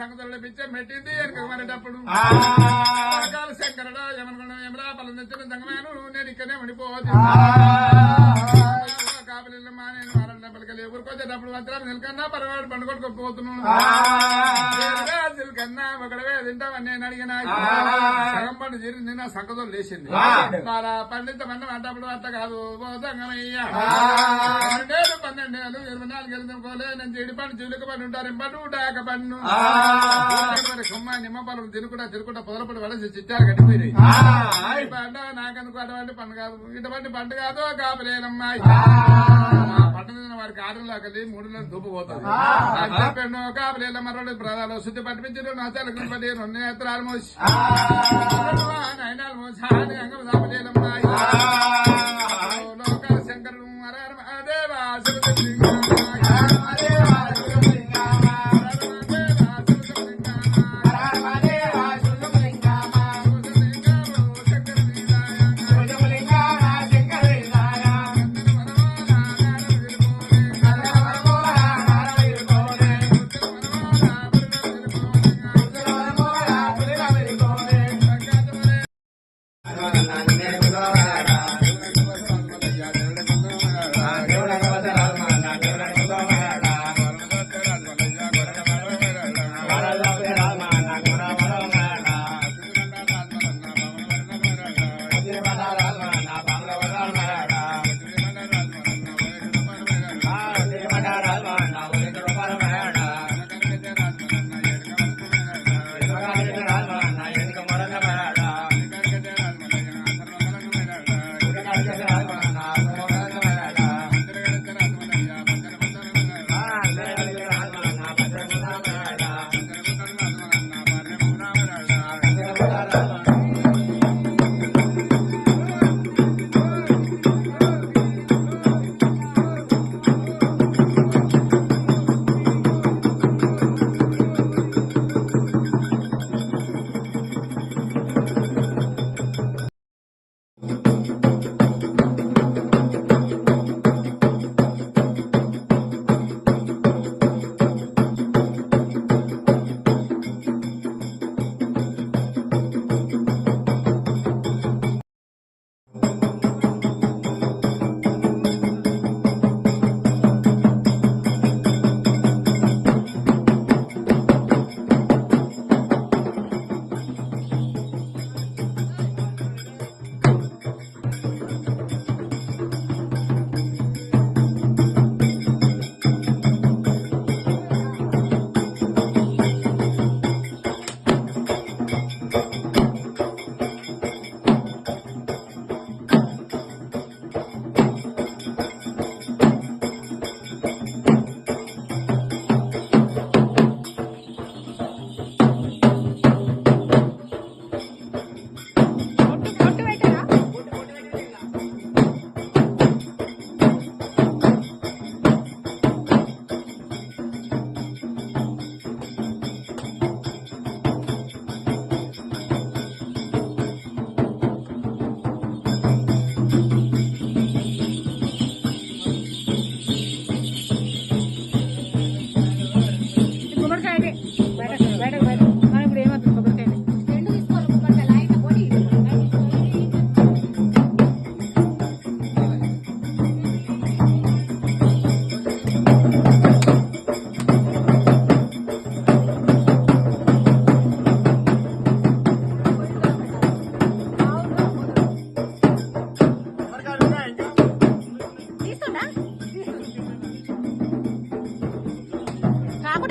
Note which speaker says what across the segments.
Speaker 1: సంగతుల్లో పిచ్చం పెట్టింది వెనక మరేటప్పుడు శంకరుడు యమనుకున్న యమలా పలం తెచ్చిన దంగమేను నేను ఇక్కడనే ఉండిపోవచ్చు కాపలిల్లమ్మా నేను వారంలో పలకలు ఊరుకొచ్చేటప్పుడు మాత్రం నిలకన్నా పరవాడు పండుగొట్టుకోపోతున్నాను కన్నా ఒకడవే తింటామని నేను అడిగినా సగం పండు జరిగింది నా సంగతం లేచింది చాలా పండితమన్న అంటప్పుడు అట్ట కాదు దంగమయ్య 12 ఏళ్ళు 24 ఏళ్ళు తినుకోలే నేను చెడి పండు చిలుక పండు ఉంటారు ఇంపండు డాక పండు కొమ్మ నిమ్మ పనులు తినుకుంటా పొదలపడి పడేసి చిట్టారు కట్టిపోయి పంట నాకెందుకు అటువంటి పండు కాదు ఇటువంటి పండు కాదు కాపలేనమ్మాయి పట్టణ వారికి 6 లాకలి 3 నెలలు దుబ్బపోతుంది చెప్పాను కాపలేల మరొకటి ప్రధాన శుద్ధి పట్టించారు నా తలకి పడి 2 నేత్రాలు మోసి నైనాలు మోసి అంగం కాపలేలమ్మాయి లోకాల శంకరుడు మరేవా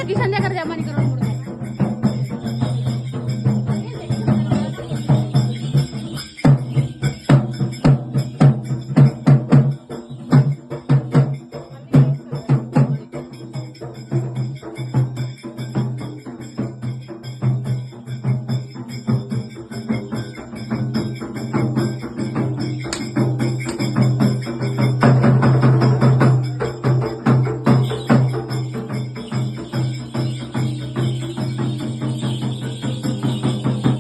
Speaker 2: కిషన్ దగ్గర తెమ్మని